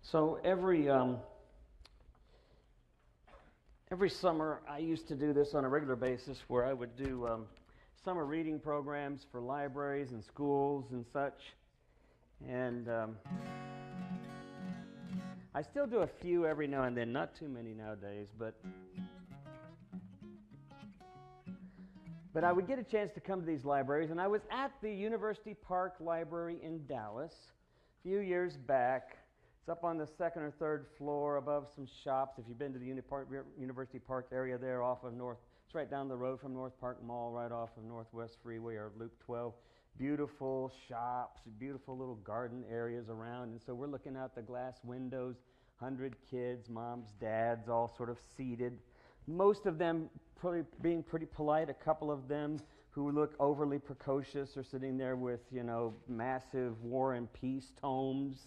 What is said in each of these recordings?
So every summer I used to do this on a regular basis, where I would do summer reading programs for libraries and schools and such. And I still do a few every now and then, not too many nowadays, but I would get a chance to come to these libraries, and I was at the University Park Library in Dallas a few years back. It's up on the second or third floor above some shops. If you've been to the University Park area there off of it's right down the road from North Park Mall, right off of Northwest Freeway or Loop 12. Beautiful shops, beautiful little garden areas around. And so we're looking out the glass windows, 100 kids, moms, dads, all sort of seated. Most of them probably being pretty polite. A couple of them who look overly precocious are sitting there with, massive War and Peace tomes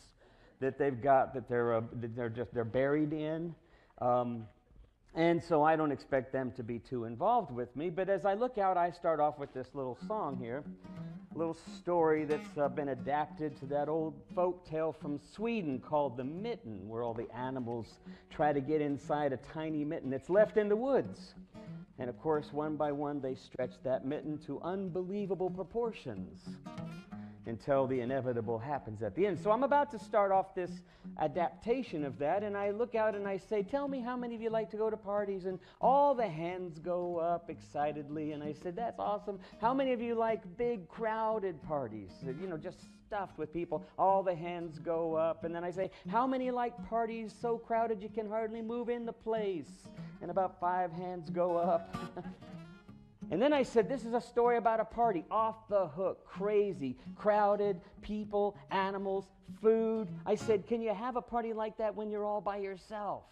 that they've got that they're buried in. And so I don't expect them to be too involved with me. But as I look out, I start off with this little song here, a little story that's been adapted to that old folk tale from Sweden called The Mitten, where all the animals try to get inside a tiny mitten that's left in the woods. And of course, one by one, they stretch that mitten to unbelievable proportions until the inevitable happens at the end. So I'm about to start off this adaptation of that, and I look out and I say, tell me how many of you like to go to parties? And all the hands go up excitedly, and I said, that's awesome. How many of you like big crowded parties? Just stuffed with people. All the hands go up, and then I say, how many like parties so crowded you can hardly move in the place? And about 5 hands go up. And then I said, this is a story about a party, off the hook, crazy, crowded, people, animals, food. I said, can you have a party like that when you're all by yourself?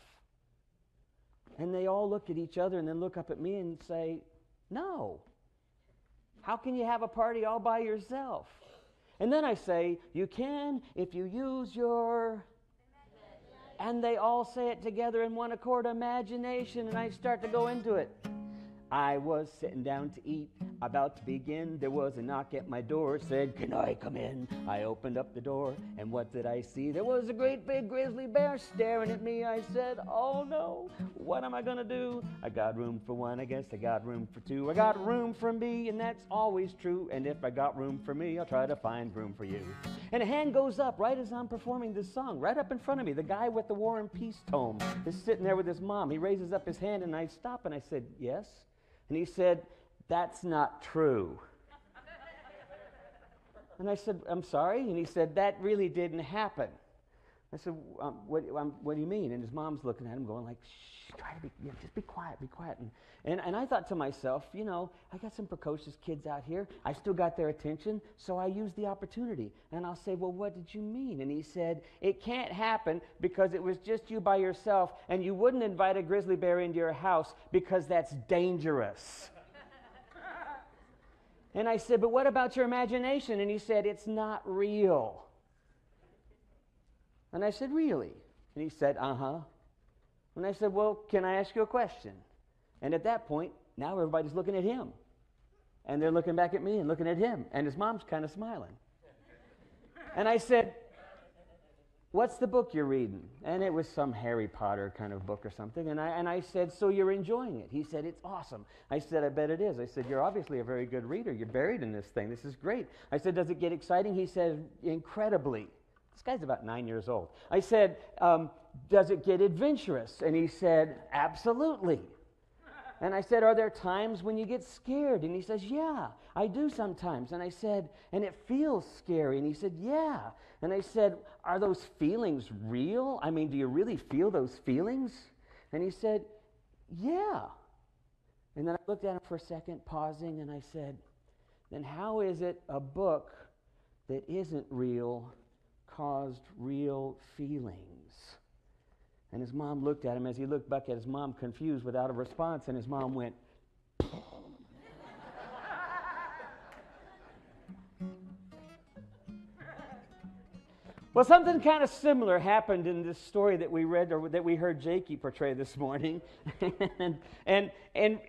And they all look at each other and then look up at me and say, no. How can you have a party all by yourself? And then I say, you can if you use your... And they all say it together in one accord, imagination, and I start to go into it. I was sitting down to eat, about to begin. There was a knock at my door, said, can I come in? I opened up the door, and what did I see? There was a great big grizzly bear staring at me. I said, oh no, what am I going to do? I got room for one, I guess I got room for two. I got room for me, and that's always true. And if I got room for me, I'll try to find room for you. And a hand goes up right as I'm performing this song, right up in front of me. The guy with the War and Peace tome is sitting there with his mom. He raises up his hand, and I stop, and I said, yes? And he said, that's not true. And I said, I'm sorry? And he said, that really didn't happen. I said, what do you mean? And his mom's looking at him going like, shh, try to just be quiet. And I thought to myself, I got some precocious kids out here. I still got their attention, so I used the opportunity. And I'll say, well, what did you mean? And he said, it can't happen because it was just you by yourself, and you wouldn't invite a grizzly bear into your house because that's dangerous. And I said, but what about your imagination? And he said, it's not real. And I said, really? And he said, uh-huh. And I said, well, can I ask you a question? And at that point, now everybody's looking at him. And they're looking back at me and looking at him. And his mom's kind of smiling. And I said, what's the book you're reading? And it was some Harry Potter kind of book or something. And I said, so you're enjoying it? He said, it's awesome. I said, I bet it is. I said, you're obviously a very good reader. You're buried in this thing. This is great. I said, does it get exciting? He said, incredibly. This guy's about 9 years old. I said, does it get adventurous? And he said, absolutely. And I said, are there times when you get scared? And he says, yeah, I do sometimes. And I said, and it feels scary? And he said, yeah. And I said, are those feelings real? I mean, do you really feel those feelings? And he said, yeah. And then I looked at him for a second, pausing, and I said, then how is it a book that isn't real caused real feelings? And his mom looked at him as he looked back at his mom, confused, without a response, and his mom went, well, something kind of similar happened in this story that we read, or that we heard Jakey portray this morning. and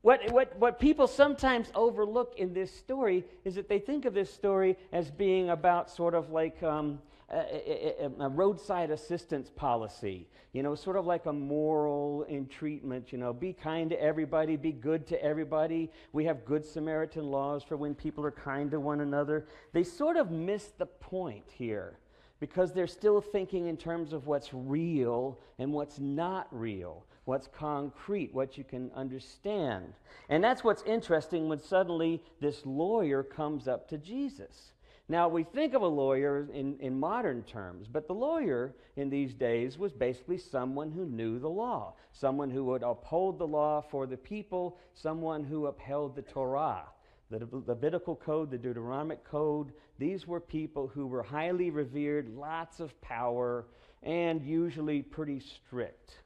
what people sometimes overlook in this story is that they think of this story as being about sort of like a roadside assistance policy, sort of like a moral entreatment, be kind to everybody, be good to everybody. We have good Samaritan laws for when people are kind to one another. They sort of miss the point here because they're still thinking in terms of what's real and what's not real, what's concrete, what you can understand. And that's what's interesting when suddenly this lawyer comes up to Jesus. Now, we think of a lawyer in modern terms, but the lawyer in these days was basically someone who knew the law, someone who would uphold the law for the people, someone who upheld the Torah, the Levitical code, the Deuteronomic code. These were people who were highly revered, lots of power, and usually pretty strict.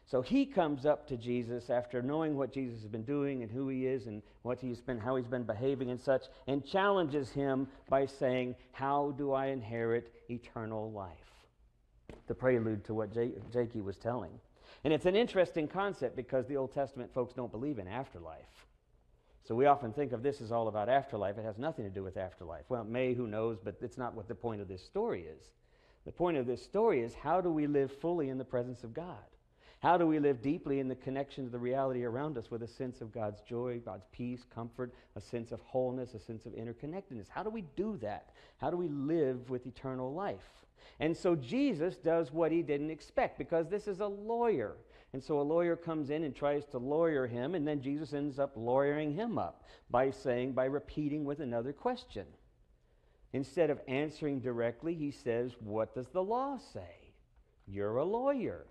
So he comes up to Jesus after knowing what Jesus has been doing and who he is and how he's been behaving and such, and challenges him by saying, how do I inherit eternal life? The prelude to what Jakey was telling. And it's an interesting concept because the Old Testament folks don't believe in afterlife. So we often think of this as all about afterlife. It has nothing to do with afterlife. Well, it may, who knows, but it's not what the point of this story is. The point of this story is, how do we live fully in the presence of God? How do we live deeply in the connection to the reality around us with a sense of God's joy, God's peace, comfort, a sense of wholeness, a sense of interconnectedness? How do we do that? How do we live with eternal life? And so Jesus does what he didn't expect, because this is a lawyer. And so a lawyer comes in and tries to lawyer him, and then Jesus ends up lawyering him up by repeating with another question. Instead of answering directly, he says, what does the law say? You're a lawyer.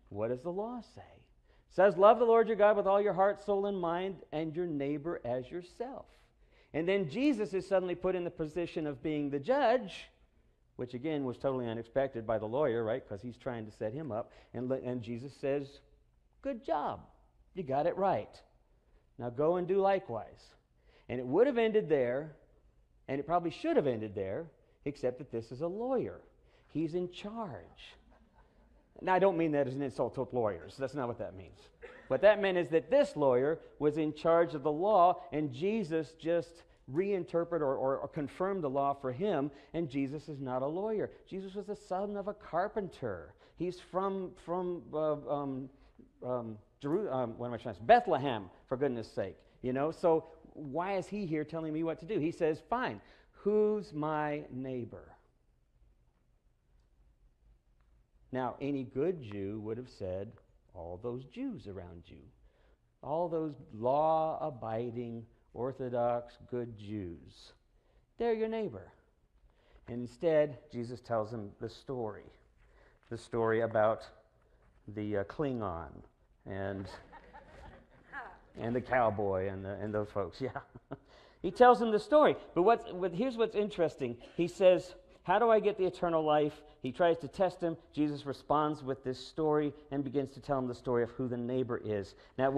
What does the law say? It says, love the Lord your God with all your heart, soul, and mind, and your neighbor as yourself. And then Jesus is suddenly put in the position of being the judge, which again was totally unexpected by the lawyer, right? Because he's trying to set him up. And Jesus says, good job. You got it right. Now go and do likewise. And it would have ended there, and it probably should have ended there, except that this is a lawyer. He's in charge. Now, I don't mean that as an insult to lawyers. That's not what that means. What that meant is that this lawyer was in charge of the law, and Jesus just reinterpreted or confirmed the law for him, and Jesus is not a lawyer. Jesus was the son of a carpenter. He's from Bethlehem, for goodness sake. So why is he here telling me what to do? He says, fine, who's my neighbor? Now, any good Jew would have said, all those Jews around you, all those law-abiding, Orthodox, good Jews, they're your neighbor. And instead, Jesus tells him the story about the Klingon and the cowboy and those folks. Yeah, he tells him the story. But here's what's interesting. He says, how do I get the eternal life? He tries to test him. Jesus responds with this story and begins to tell him the story of who the neighbor is. Now,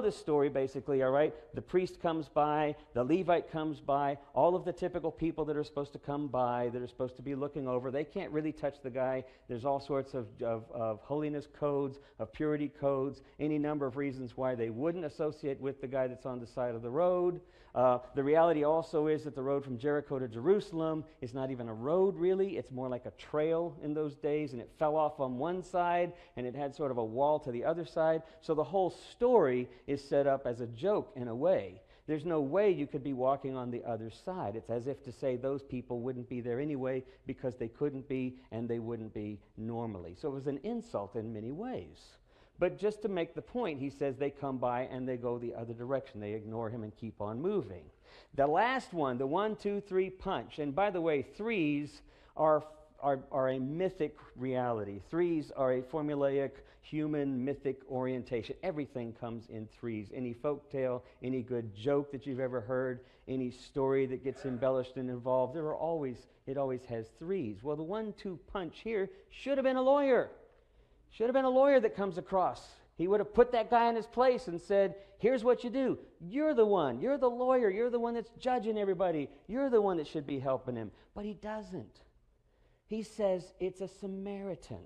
this story basically, all right? The priest comes by, the Levite comes by, all of the typical people that are supposed to come by, that are supposed to be looking over. They can't really touch the guy. There's all sorts of holiness codes, of purity codes, any number of reasons why they wouldn't associate with the guy that's on the side of the road. The reality also is that the road from Jericho to Jerusalem is not even a road, really. It's more like a trail in those days, and it fell off on one side, and it had sort of a wall to the other side. So the whole story is set up as a joke in a way. There's no way you could be walking on the other side. It's as if to say those people wouldn't be there anyway because they couldn't be, and they wouldn't be normally. So it was an insult in many ways. But just to make the point, he says they come by and they go the other direction. They ignore him and keep on moving. The last one, the 1, 2, 3 punch. And by the way, threes are a mythic reality. Threes are a formulaic human mythic orientation. Everything comes in threes. Any folk tale, any good joke that you've ever heard, any story that gets embellished and involved, it always has threes. Well, the 1, 2 punch here should have been a lawyer. Should have been a lawyer that comes across. He would have put that guy in his place and said, here's what you do. You're the one. You're the lawyer. You're the one that's judging everybody. You're the one that should be helping him. But he doesn't. He says it's a Samaritan.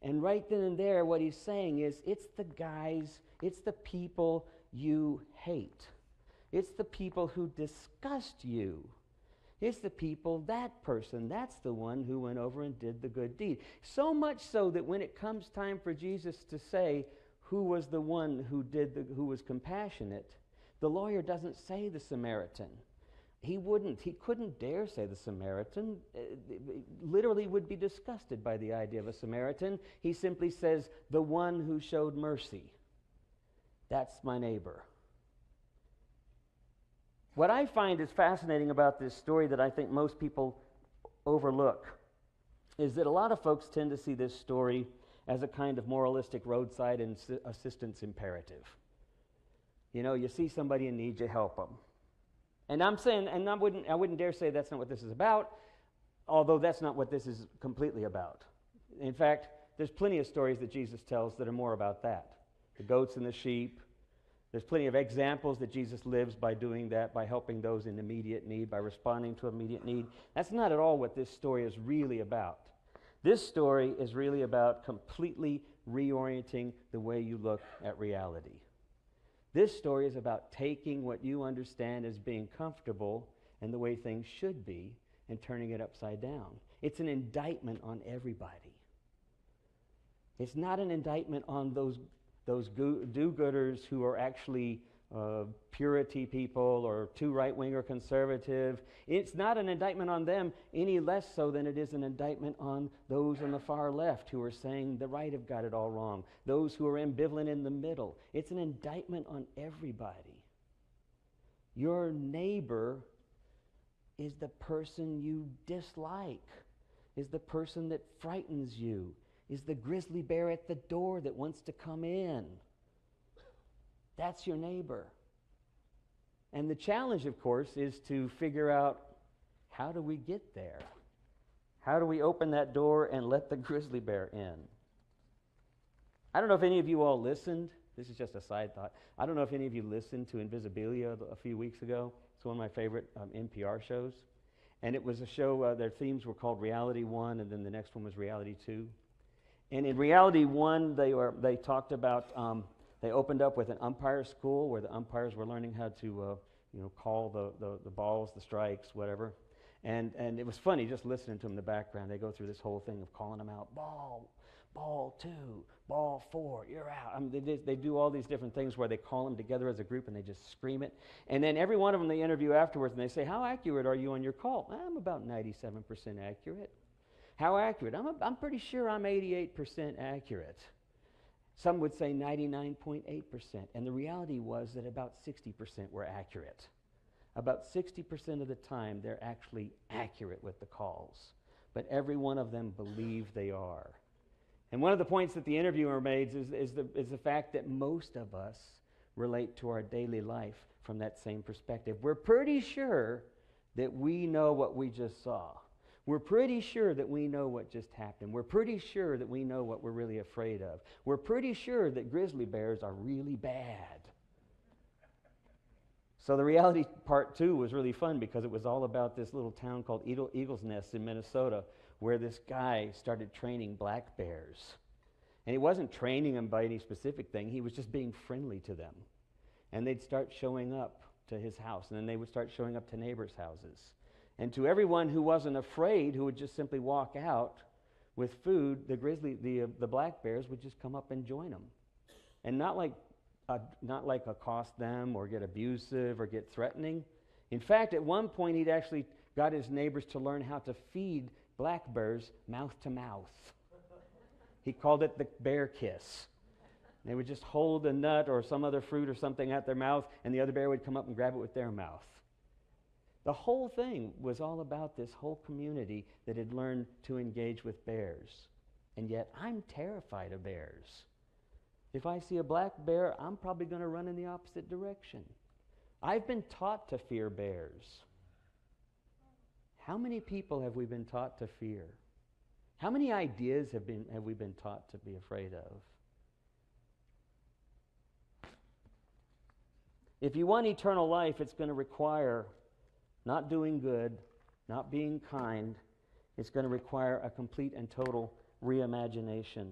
And right then and there, what he's saying is, it's the people you hate. It's the people who disgust you. It's the people, that person, that's the one who went over and did the good deed. So much so that when it comes time for Jesus to say who was the one who was compassionate, the lawyer doesn't say the Samaritan. He couldn't dare say the Samaritan. Literally would be disgusted by the idea of a Samaritan. He simply says, the one who showed mercy. That's my neighbor. What I find is fascinating about this story that I think most people overlook is that a lot of folks tend to see this story as a kind of moralistic roadside assistance imperative. You know, you see somebody in need, you help them. And I'm saying, and I wouldn't dare say that's not what this is about, although that's not what this is completely about. In fact, there's plenty of stories that Jesus tells that are more about that. The goats and the sheep. There's plenty of examples that Jesus lives by doing that, by helping those in immediate need, by responding to immediate need. That's not at all what this story is really about. This story is really about completely reorienting the way you look at reality. This story is about taking what you understand as being comfortable and the way things should be and turning it upside down. It's an indictment on everybody. It's not an indictment on those do-gooders who are actually purity people or too right-wing or conservative. It's not an indictment on them any less so than it is an indictment on those on the far left who are saying the right have got it all wrong, those who are ambivalent in the middle. It's an indictment on everybody. Your neighbor is the person you dislike, is the person that frightens you, is the grizzly bear at the door that wants to come in. That's your neighbor. And the challenge, of course, is to figure out, how do we get there? How do we open that door and let the grizzly bear in? I don't know if any of you all listened. This is just a side thought. I don't know if any of you listened to Invisibilia a few weeks ago. It's one of my favorite NPR shows. And it was a show, their themes were called Reality 1, and then the next one was Reality 2. And in Reality 1, they talked about, they opened up with an umpire school where the umpires were learning how to call the balls, the strikes, whatever. And it was funny just listening to them in the background. They go through this whole thing of calling them out, ball 2, ball 4, you're out. I mean, they do all these different things where they call them together as a group and they just scream it. And then every one of them they interview afterwards and they say, how accurate are you on your call? I'm about 97% accurate. How accurate? I'm pretty sure I'm 88% accurate. Some would say 99.8%. And the reality was that about 60% were accurate. About 60% of the time, they're actually accurate with the calls. But every one of them believe they are. And one of the points that the interviewer made is the fact that most of us relate to our daily life from that same perspective. We're pretty sure that we know what we just saw. We're pretty sure that we know what just happened. We're pretty sure that we know what we're really afraid of. We're pretty sure that grizzly bears are really bad. So the reality part 2 was really fun because it was all about this little town called Eagle's Nest in Minnesota where this guy started training black bears. And he wasn't training them by any specific thing. He was just being friendly to them. And they'd start showing up to his house, and then they would start showing up to neighbors' houses. And to everyone who wasn't afraid, who would just simply walk out with food, the black bears would just come up and join them. And not like accost them or get abusive or get threatening. In fact, at one point, he'd actually got his neighbors to learn how to feed black bears mouth to mouth. He called it the bear kiss. They would just hold a nut or some other fruit or something at their mouth, and the other bear would come up and grab it with their mouth. The whole thing was all about this whole community that had learned to engage with bears. And yet, I'm terrified of bears. If I see a black bear, I'm probably going to run in the opposite direction. I've been taught to fear bears. How many people have we been taught to fear? How many ideas have we been taught to be afraid of? If you want eternal life, it's going to require not doing good, not being kind. It's going to require a complete and total reimagination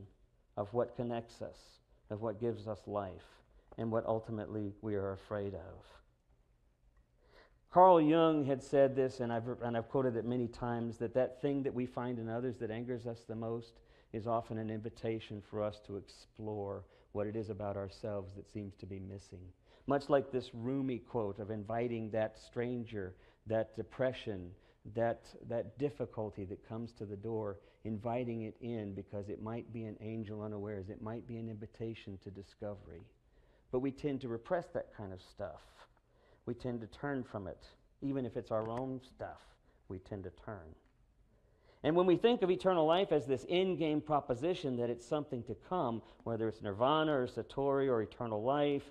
of what connects us, of what gives us life, and what ultimately we are afraid of. Carl Jung had said this, and I've quoted it many times, that thing that we find in others that angers us the most is often an invitation for us to explore what it is about ourselves that seems to be missing. Much like this Rumi quote of inviting that stranger, that depression, that difficulty that comes to the door, inviting it in because it might be an angel unawares. It might be an invitation to discovery. But we tend to repress that kind of stuff. We tend to turn from it. Even if it's our own stuff, we tend to turn. And when we think of eternal life as this in-game proposition that it's something to come, whether it's nirvana or satori or eternal life,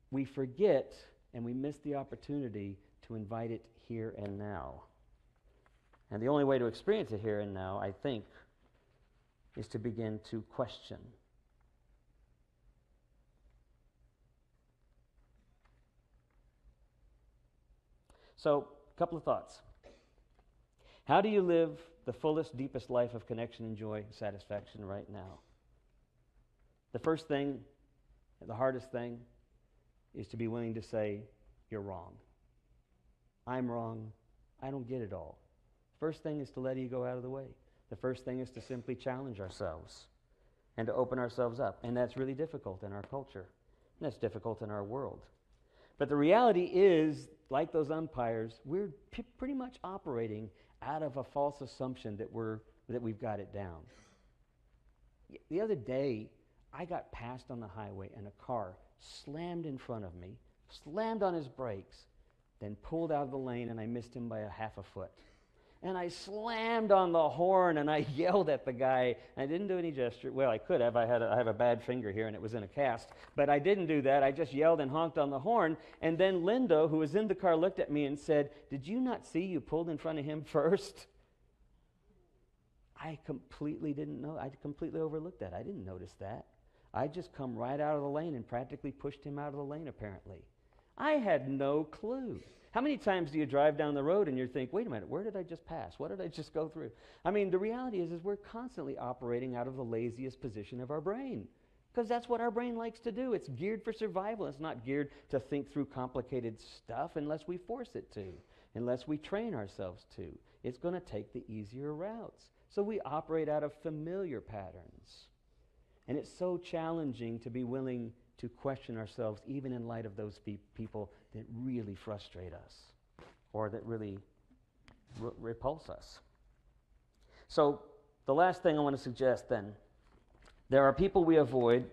we forget and we miss the opportunity to invite it here and now. And the only way to experience it here and now, I think, is to begin to question. So, a couple of thoughts. How do you live the fullest, deepest life of connection and joy, satisfaction right now? The first thing, the hardest thing, is to be willing to say, you're wrong. I'm wrong. I don't get it all. First thing is to let ego out of the way. The first thing is to simply challenge ourselves and to open ourselves up. And that's really difficult in our culture. And that's difficult in our world. But the reality is, like those umpires, we're pretty much operating out of a false assumption that we've got it down. The other day, I got passed on the highway and a car slammed in front of me, slammed on his brakes, then pulled out of the lane, and I missed him by a half a foot. And I slammed on the horn and I yelled at the guy. I didn't do any gesture. Well, I could have. I have a bad finger here and it was in a cast. But I didn't do that. I just yelled and honked on the horn. And then Linda, who was in the car, looked at me and said, "Did you not see you pulled in front of him first?" I completely didn't know. I completely overlooked that. I didn't notice that. I just come right out of the lane and practically pushed him out of the lane, apparently. I had no clue. How many times do you drive down the road and you think, wait a minute, where did I just pass? What did I just go through? I mean, the reality is we're constantly operating out of the laziest position of our brain, because that's what our brain likes to do. It's geared for survival. It's not geared to think through complicated stuff unless we force it to, unless we train ourselves to. It's going to take the easier routes. So we operate out of familiar patterns. And it's so challenging to be willing to question ourselves, even in light of those people that really frustrate us or that really repulse us. So the last thing I want to suggest then, there are people we avoid,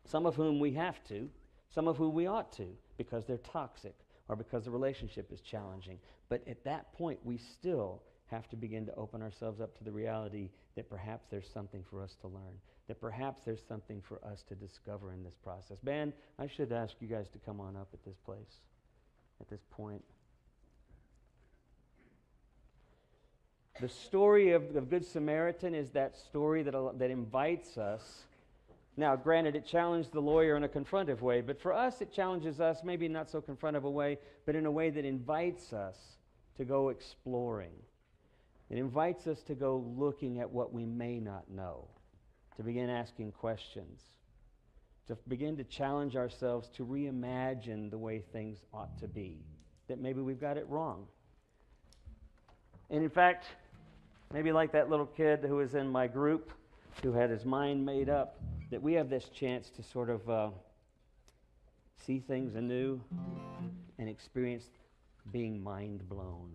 some of whom we have to, some of whom we ought to, because they're toxic or because the relationship is challenging. But at that point, we still have to begin to open ourselves up to the reality that perhaps there's something for us to learn, that perhaps there's something for us to discover in this process. Ben, I should ask you guys to come on up at this place, at this point. The story of Good Samaritan is that story that invites us. Now, granted, it challenged the lawyer in a confrontive way, but for us, it challenges us, maybe not so confrontive a way, but in a way that invites us to go exploring. It invites us to go looking at what we may not know, to begin asking questions, to begin to challenge ourselves to reimagine the way things ought to be, that maybe we've got it wrong. And in fact, maybe like that little kid who was in my group who had his mind made up, that we have this chance to sort of see things anew and experience being mind blown.